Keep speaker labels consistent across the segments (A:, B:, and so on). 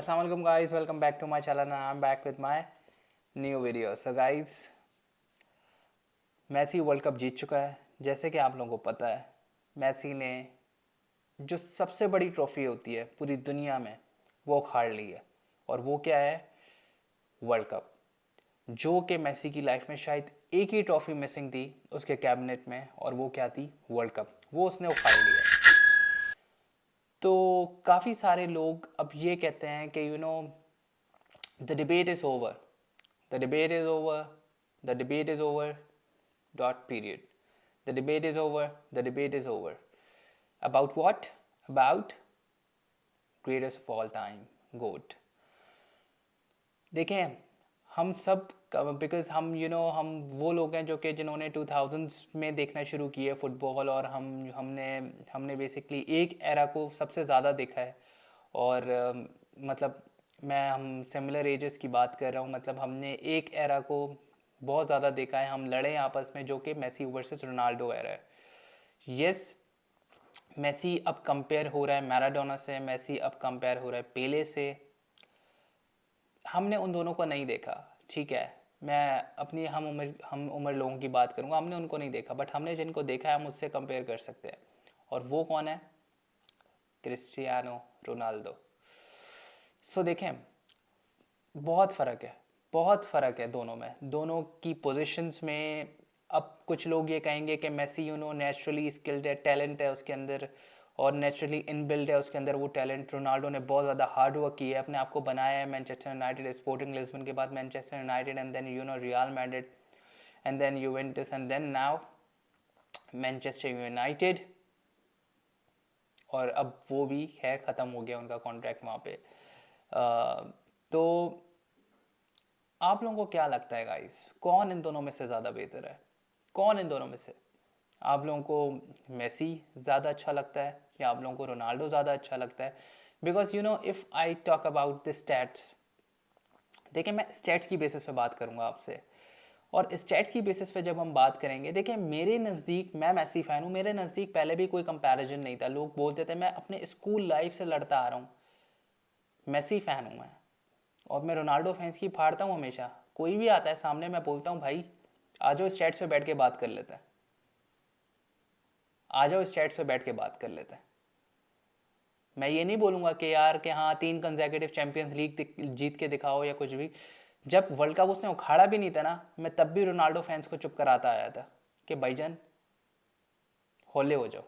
A: Assalamualaikum guys, welcome back to my channel and I'm back with my new video. So guys, Messi world cup जीत चुका है। जैसे कि आप लोगों को पता है, मैसी ने जो सबसे बड़ी ट्रॉफी होती है पूरी दुनिया में वो उखाड़ ली है। और वो क्या है? World cup. जो कि मैसी की लाइफ में शायद एक ही ट्रॉफी मिसिंग थी उसके कैबिनेट में, और वो क्या थी? World cup. वो उसने उखाड़ लिया। तो काफ़ी सारे लोग अब ये कहते हैं कि the debate is over, the debate is over, the debate is over, dot period. The debate is over, the debate is over. About what? About greatest of all time, GOAT. देखें, हम सब बिकॉज हम वो लोग हैं जो कि जिन्होंने 2000s में देखना शुरू किया फुटबॉल, और हमने हमने बेसिकली एक एरा को सबसे ज़्यादा देखा है। और मतलब हम सिमिलर एजेस की बात कर रहा हूँ, मतलब हमने एक एरा को बहुत ज़्यादा देखा है। हम लड़े आपस में, जो कि मेसी वर्सेस रोनाल्डो एरा है। यस, मेसी अब कंपेयर हो रहा है मैराडोना से, मेसी अब कंपेयर हो रहा है पेले से। हमने उन दोनों को नहीं देखा, ठीक है। मैं अपनी हम उम्र लोगों की बात करूँगा। हमने उनको नहीं देखा, बट हमने जिनको देखा है हम उससे कंपेयर कर सकते हैं। और वो कौन है? Cristiano Ronaldo. सो देखें, बहुत फ़र्क है, बहुत फ़र्क है दोनों में, दोनों की पोजीशंस में। अब कुछ लोग ये कहेंगे कि मेसी नेचुरली स्किल्ड है, टैलेंट है उसके अंदर, और नेचुरली इनबिल्ट है उसके अंदर वो टैलेंट। रोनाल्डो ने बहुत ज़्यादा हार्ड वर्क किया है, अपने आप को बनाया है। मैनचेस्टर यूनाइटेड, स्पोर्टिंग लिस्बन के बाद Manchester United, and then Real Madrid, and then Juventus, and then now Manchester United. और अब वो भी खैर ख़त्म हो गया उनका कॉन्ट्रैक्ट वहाँ पे। तो आप लोगों को क्या लगता है गाइस, कौन इन दोनों में से ज़्यादा बेहतर है? कौन इन दोनों में से? आप लोगों को मेसी ज़्यादा अच्छा लगता है, या आप लोगों को रोनाल्डो ज़्यादा अच्छा लगता है? Because if I talk about the stats, देखिए मैं स्टैट्स की बेसिस पे बात करूँगा आपसे। और स्टैट्स की बेसिस पे जब हम बात करेंगे, देखिए मेरे नज़दीक, मैं मेसी फ़ैन हूँ, मेरे नज़दीक पहले भी कोई कंपैरिजन नहीं था। लोग बोलते थे, मैं अपने स्कूल लाइफ से लड़ता आ रहा हूँ, मेसी फ़ैन हूँ मैं, और मैं रोनाल्डो फैंस की फाड़ता हूँ हमेशा। कोई भी आता है सामने, मैं बोलता हूँ भाई आ जाओ स्टैट्स पे बैठ के बात कर लेते हैं, आ जाओ स्टैट्स पे बैठ के बात कर लेते हैं। मैं ये नहीं बोलूँगा कि यार कि हाँ 3 कंसेक्यूटिव चैंपियंस लीग जीत के दिखाओ या कुछ भी। जब वर्ल्ड कप उसने उखाड़ा भी नहीं था ना, मैं तब भी रोनाल्डो फैंस को चुप कराता आया था कि भाईजान हौले हो जाओ,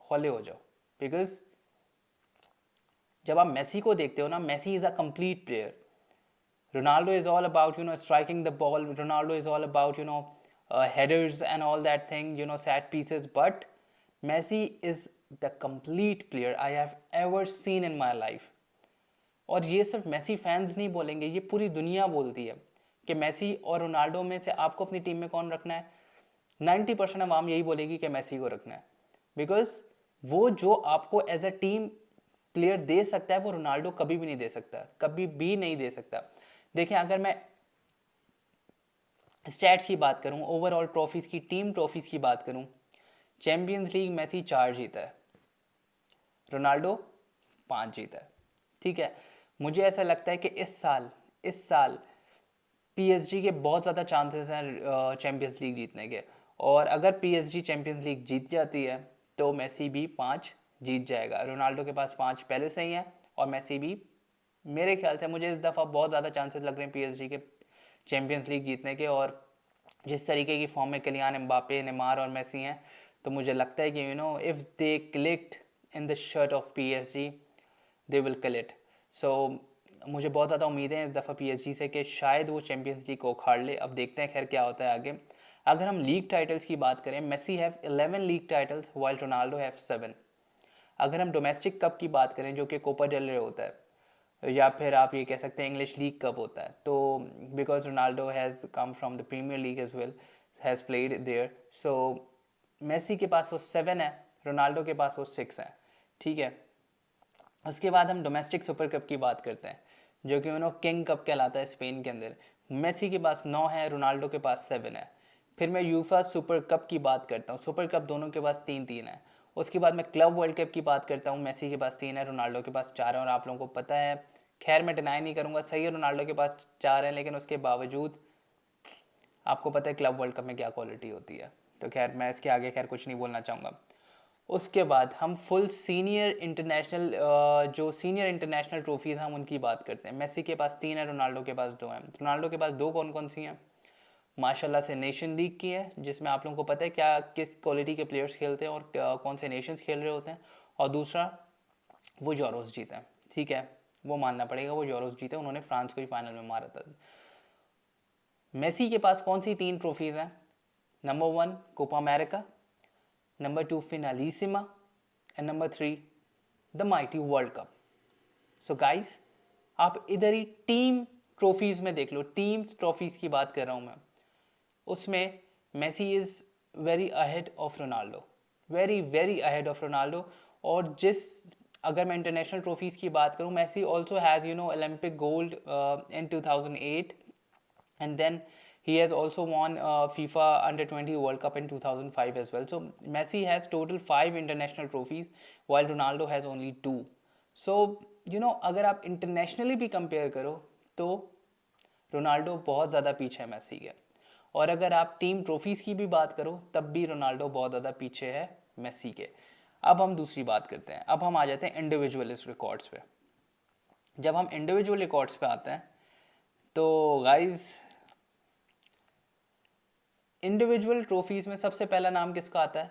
A: हौले हो जाओ। बिकॉज जब आप मेसी को देखते हो ना, Messi is a complete player. Ronaldo is all about striking the ball. Ronaldo is all about headers and all that thing, set pieces. But Messi is the complete player I have ever seen in my life. और ये सिर्फ Messi fans नहीं बोलेंगे, ये पूरी दुनिया बोलती है कि मेसी और रोनाल्डो में से आपको अपनी टीम में कौन रखना है। 90% आवाम यही बोलेगी कि मेसी को रखना है। बिकॉज वो जो आपको एज अ टीम प्लेयर दे सकता है वो रोनाल्डो कभी भी नहीं दे सकता, कभी भी नहीं दे सकता। देखिए, अगर मैं स्टैट्स की बात करूं, ओवरऑल ट्रॉफीज़ की, टीम ट्रॉफीज़ की बात करूं, चैंपियंस लीग मेसी 4 जीता है, रोनाल्डो 5 जीता है, ठीक है। मुझे ऐसा लगता है कि इस साल पीएसजी के बहुत ज़्यादा चांसेस हैं चैंपियंस लीग जीतने के। और अगर पीएसजी चैंपियंस लीग जीत जाती है तो मेसी भी 5 जीत जाएगा। रोनाल्डो के पास 5 पहले से ही हैं, और मेसी भी, मेरे ख्याल से मुझे इस दफ़ा बहुत ज़्यादा चांसेस लग रहे हैं पीएसजी के चैंपियंस लीग जीतने के। और जिस तरीके की फॉर्म में किलियान एम्बापे, नेमार और मेसी हैं, तो मुझे लगता है कि if they clicked in the shirt of PSG, they will kill it. So मुझे बहुत ज़्यादा उम्मीदें हैं इस दफ़ा पीएसजी से कि शायद वो चैंपियंस लीग को उखाड़ ले। अब देखते हैं खैर क्या होता है आगे। अगर हम लीग टाइटल्स की बात करें, Messi have 11 league titles while Ronaldo have 7। अगर हम डोमेस्टिक कप की बात करें, जो कि कोपा डेल रे होता है, या फिर आप ये कह सकते हैं इंग्लिश लीग कप होता है, तो because Ronaldo has come from the Premier League as well, has played there, so Messi के पास वो 7 है, रोनाल्डो के पास वो 6 है, ठीक है। उसके बाद हम डोमेस्टिक सुपर कप की बात करते हैं, जो कि किंग कप कहलाता है स्पेन के अंदर। मेसी के पास 9 है, रोनाल्डो के पास 7 है। फिर मैं यूफा सुपर कप की बात करता हूँ, सुपर कप दोनों के पास 3-3 है। उसके बाद मैं क्लब वर्ल्ड कप की बात करता हूँ, मेसी के पास 3 है, रोनाल्डो के पास 4 है। और आप लोगों को पता है खैर मैं डिनाई नहीं करूँगा, सही है रोनाल्डो के पास 4 हैं, लेकिन उसके बावजूद आपको पता है क्लब वर्ल्ड कप में क्या क्वालिटी होती है। तो खैर मैं इसके आगे खैर कुछ नहीं बोलना चाहूँगा। उसके बाद हम फुल सीनियर इंटरनेशनल जो सीनियर इंटरनेशनल ट्रॉफीज़ हैं हम उनकी बात करते हैं। मेसी के पास 3 है, रोनाल्डो के पास 2 हैं। रोनाल्डो के पास 2 कौन कौन सी हैं? माशाल्लाह से नेशन लीग की है, जिसमें आप लोगों को पता है क्या किस क्वालिटी के प्लेयर्स खेलते हैं और कौन से नेशंस खेल रहे होते हैं। और दूसरा वो यूरोस जीते हैं, ठीक है, वो मानना पड़ेगा, वो यूरोस जीते, उन्होंने फ्रांस को ही फाइनल में मारा था। मेसी के पास कौन सी 3 ट्रॉफीज़ हैं? Number 1 Copa America, number 2 Finalissima and number 3 the mighty world cup. So guys आप इधर ही टीम ट्रॉफीज़ में देख लो, टीम ट्रॉफीज़ की बात कर रहा हूँ मैं, उसमें Messi is very ahead of Ronaldo, very very ahead of Ronaldo. और जिस अगर मैं इंटरनेशनल ट्रॉफीज़ की बात करूँ, Messi also has Olympic gold in 2008 and then he has also won FIFA Under-20 World Cup in 2005 as well. So Messi has total 5 international trophies while Ronaldo has only 2. So अगर आप internationally भी compare करो तो Ronaldo बहुत ज़्यादा पीछे है Messi के, और अगर आप टीम ट्रॉफीज़ की भी बात करो तब भी रोनाल्डो बहुत ज़्यादा पीछे है मेसी के। अब हम दूसरी बात करते हैं, अब हम आ जाते हैं इंडिविजुअलिस्ट रिकॉर्ड्स पे। जब हम इंडिविजुअल रिकॉर्ड्स पे आते हैं तो गाइज इंडिविजुअल ट्रॉफीज़ में सबसे पहला नाम किसका आता है?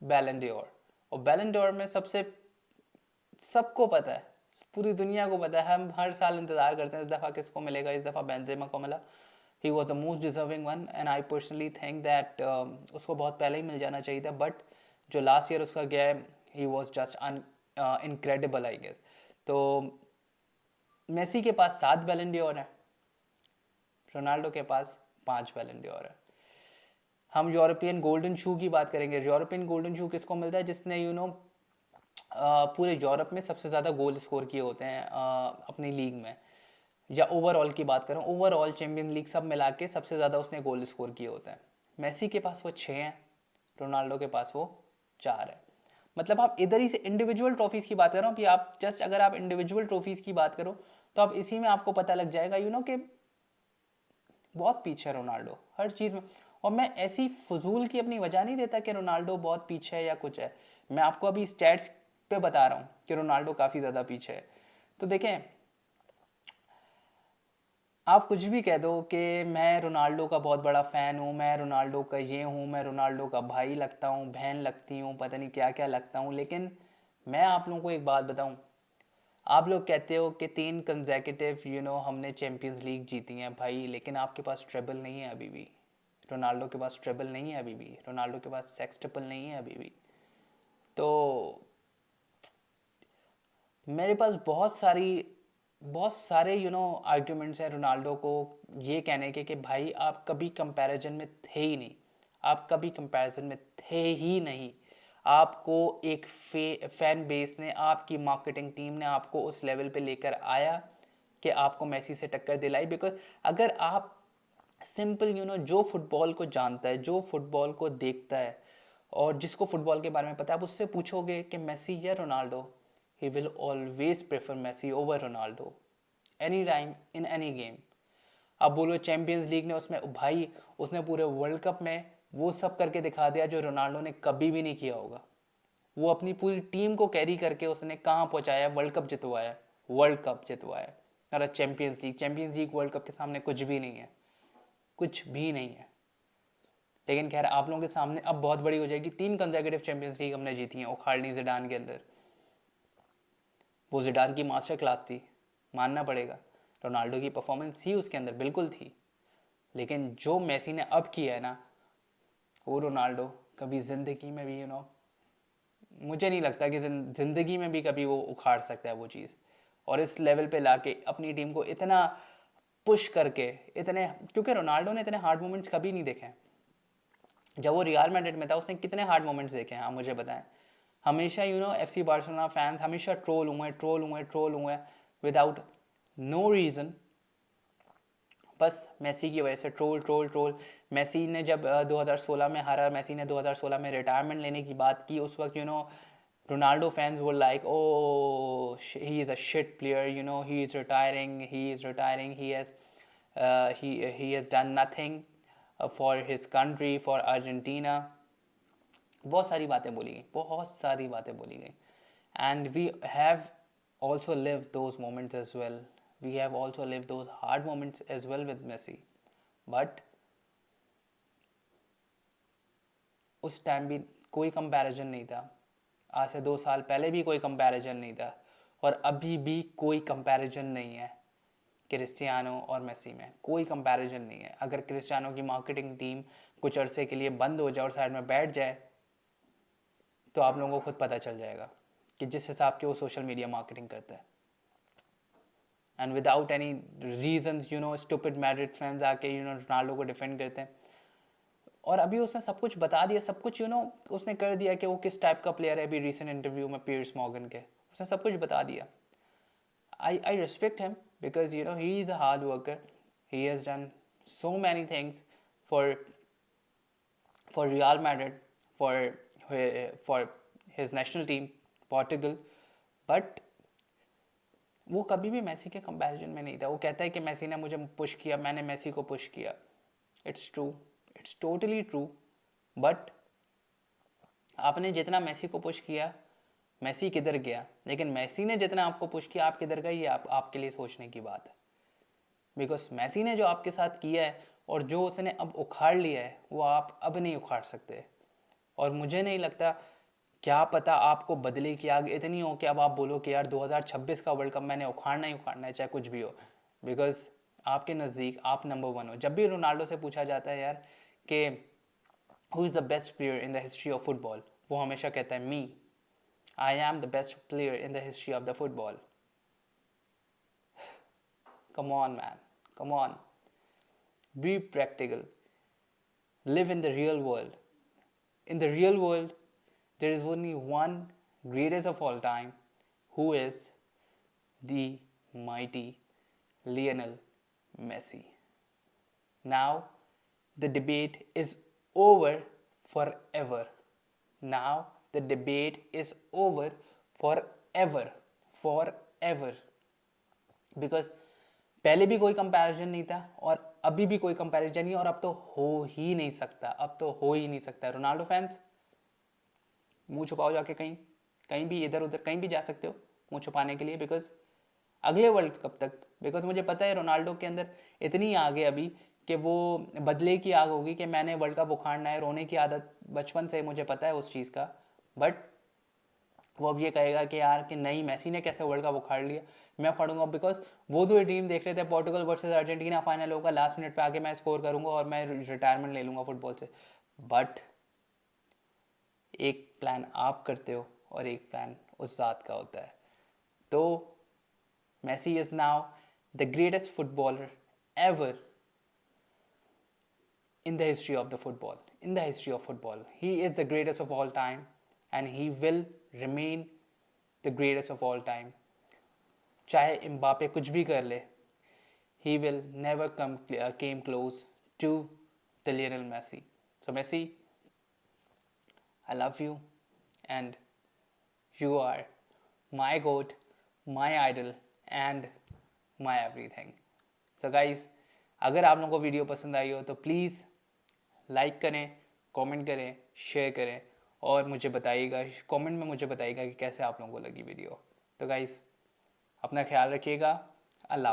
A: बैलन डोर। और बैलन डोर में सबको पता है, पूरी दुनिया को पता है, हम हर साल इंतज़ार करते हैं इस दफ़ा किसको मिलेगा, इस दफ़ा बेंजेमा को मिला। He was the most deserving one and I personally think that उसको बहुत पहले ही मिल जाना चाहिए था, बट जो लास्ट ईयर उसका गया है ही was just incredible I guess. तो मेसी के पास 7 बैलन डोर है, रोनाल्डो के पास 5 बैलन डोर है। हम यूरोपियन गोल्डन शू की बात करेंगे। यूरोपियन गोल्डन शू किसको मिलता है? जिसने पूरे यूरोप में सबसे ज़्यादा गोल स्कोर किए होते हैं अपनी लीग में, या ओवरऑल की बात करें, ओवरऑल चैम्पियन लीग सब मिला के सबसे ज़्यादा उसने गोल स्कोर किए होते हैं। मेसी के पास वो 6 हैं, रोनाल्डो के पास वो 4 है। मतलब आप इधर ही से इंडिविजुअल ट्रॉफीज़ की बात कर रहा हूँ कि आप जस्ट अगर आप इंडिविजुअल ट्रॉफीज़ की बात करो तो आप इसी में आपको पता लग जाएगा कि बहुत पीछे है रोनाल्डो हर चीज़ में। और मैं ऐसी फजूल की अपनी वजह नहीं देता कि रोनाल्डो बहुत पीछे है या कुछ है, मैं आपको अभी स्टैट्स पे बता रहा हूँ कि रोनाल्डो काफ़ी ज़्यादा पीछे है। तो देखें, आप कुछ भी कह दो कि मैं रोनाल्डो का बहुत बड़ा फ़ैन हूँ, मैं रोनाल्डो का ये हूँ, मैं रोनाल्डो का भाई लगता हूँ, बहन लगती हूँ, पता नहीं क्या क्या लगता हूँ, लेकिन मैं आप लोगों को एक बात बताऊँ, आप लोग कहते हो कि 3 कंसेक्यूटिव हमने चैम्पियंस लीग जीती हैं भाई, लेकिन आपके पास ट्रेबल नहीं है अभी भी। रोनाल्डो के पास ट्रेबल नहीं है अभी भी, रोनाल्डो के पास सेक्सटेबल नहीं है अभी भी। तो मेरे पास बहुत सारे आर्ग्यूमेंट्स हैं रोनाल्डो को ये कहने के कि भाई आप कभी कंपैरिजन में थे ही नहीं, आप कभी कंपैरिजन में थे ही नहीं। आपको एक फैन बेस ने, आपकी मार्केटिंग टीम ने आपको उस लेवल पे लेकर आया कि आपको मेसी से टक्कर दिलाई। बिकॉज अगर आप सिंपल जो फुटबॉल को जानता है, जो फुटबॉल को देखता है और जिसको फुटबॉल के बारे में पता है, आप उससे पूछोगे कि मेसी या Ronaldo, he will always prefer Messi over Ronaldo any time in any game. अब बोलो चैम्पियंस लीग ने उसमें भाई उसने पूरे वर्ल्ड कप में वो सब करके दिखा दिया जो रोनाल्डो ने कभी भी नहीं किया होगा। वो अपनी पूरी टीम को कैरी करके उसने कहाँ पहुँचाया? वर्ल्ड कप जितवाया, वर्ल्ड कप जितवाया। और चैम्पियंस लीग वर्ल्ड कप के सामने कुछ भी नहीं है, कुछ भी नहीं है। लेकिन खैर आप लोगों के सामने अब बहुत बड़ी हो जाएगी, 3 कंसेक्यूटिव चैंपियंस लीग हमने जीती हैं उखाड़नी जिडान के अंदर। वो जिडान की मास्टर क्लास थी, मानना पड़ेगा। रोनाल्डो की परफॉर्मेंस थी उसके अंदर, बिल्कुल थी, लेकिन जो मेसी ने अब किया है ना, वो रोनाल्डो कभी ज़िंदगी में भी मुझे नहीं लगता कि ज़िंदगी में भी कभी वो उखाड़ सकता है वो चीज़। और इस लेवल पे लाके अपनी टीम को इतना पुश करके, इतने, क्योंकि रोनाल्डो ने इतने हार्ड मोमेंट्स कभी नहीं देखे हैं। जब वो रियल मैड्रिड में था उसने कितने हार्ड मोमेंट्स देखे हैं आप मुझे बताएं। हमेशा एफसी बार्सिलोना फैंस हमेशा ट्रोल हुए विदाउट नो रीज़न, बस मेसी की वजह से ट्रोल। मेसी ने जब 2016 में हारा, मेसी ने 2016 में रिटायरमेंट लेने की बात की, उस वक्त Ronaldo fans were like, "Oh, he is a shit player. You know, he is retiring. He is retiring. He has done nothing for his country, for Argentina." बहुत सारी बातें बोली गई, बहुत सारी बातें बोली गई. And we have also lived those moments as well. We have also lived those hard moments as well with Messi. But उस टाइम भी कोई कंपैरिजन नहीं था. आज से 2 साल पहले भी कोई कंपैरिजन नहीं था, और अभी भी कोई कंपैरिजन नहीं है क्रिस्टियानो और मेसी में. कोई कंपैरिजन नहीं है. अगर क्रिस्टियानो की मार्केटिंग टीम कुछ अरसे के लिए बंद हो जाए और साइड में बैठ जाए, तो आप लोगों को खुद पता चल जाएगा कि जिस हिसाब के वो सोशल मीडिया मार्केटिंग करता है. And without any reasons, you know, stupid Madrid fans आके, यू नो, रोनाल्डो को डिफेंड करते हैं. और अभी उसने सब कुछ बता दिया, सब कुछ, यू नो, उसने कर दिया कि वो किस टाइप का प्लेयर है. अभी रिसेंट इंटरव्यू में पियर्स मॉर्गन के उसने सब कुछ बता दिया. I respect him because, you know, he is a hard worker. He has done so many things for Real Madrid, for his national team, Portugal. But वो कभी भी मैसी के कंपैरिजन में नहीं था. वो कहता है कि मैसी ने मुझे पुश किया, मैंने मैसी को पुश किया. It's true, it's totally true. But आपने जितना मैसी को पुश किया, मैसी किधर गया, लेकिन मैसी ने जितना आपको पुश किया, आप किधर गए, ये आपके लिए सोचने की बात है. बिकॉज मैसी ने जो आपके साथ किया है और जो उसने अब उखाड़ लिया है, वो आप अब नहीं उखाड़ सकते. और मुझे नहीं लगता, क्या पता आपको बदले की आग इतनी हो कि अब आप बोलो कि यार 2026 का वर्ल्ड कप मैंने उखाड़ना ही उखाड़ना है, चाहे कुछ भी हो. बिकॉज आपके नज़दीक आप नंबर 1 हो. जब भी रोनाल्डो से पूछा जाता है यार कि who is the best player in the history of football, वो हमेशा कहता है मी. I am the best player in the history of the football. Come on, man. Come on. Be practical. Live in the real world. In the real world, there is only one greatest of all time, who is the mighty Lionel Messi. Now, the debate is over forever. Now, the debate is over forever. Because पहले भी कोई comparison नहीं था और अभी भी कोई comparison नहीं, और अब तो हो ही नहीं सकता. रोनाल्डो फैंस, मुंह छुपाओ जाके कहीं भी, इधर उधर कहीं भी जा सकते हो मुंह छुपाने के लिए. बिकॉज अगले वर्ल्ड कप तक, बिकॉज मुझे पता है रोनाल्डो के अंदर इतनी आग है अभी कि वो बदले की आग होगी कि मैंने वर्ल्ड कप उखाड़ना है. रोने की आदत बचपन से मुझे पता है उस चीज़ का. बट वो अब ये कहेगा कि यार कि नहीं, मैसी ने कैसे वर्ल्ड कप उखाड़ लिया, मैं उखाड़ूंगा. बिकॉज वो दो टीम देख रहे थे, पोर्टुगल वर्सेस अर्जेंटीना फाइनल होगा, लास्ट मिनट पे आके मैं स्कोर करूंगा और मैं रिटायरमेंट ले लूँगा फुटबॉल से. बट एक प्लान आप करते हो और एक प्लान उस ज़ात का होता है. तो Messi is now the greatest footballer ever in the history of the football. He is the greatest of all time, and he will remain the greatest of all time. चाहे एम्बापे कुछ भी कर ले, he will never came close to the Lionel Messi. So Messi, I love you, and you are my GOAT, my idol, and my everything. So guys, अगर आप लोगों को video पसंद आई हो तो प्लीज़ लाइक करें, कमेंट करें, शेयर करें, और मुझे बताइएगा, कमेंट में मुझे बताइएगा कि कैसे आप लोगों को लगी वीडियो. तो गाइस, अपना ख्याल रखिएगा. अल्लाह.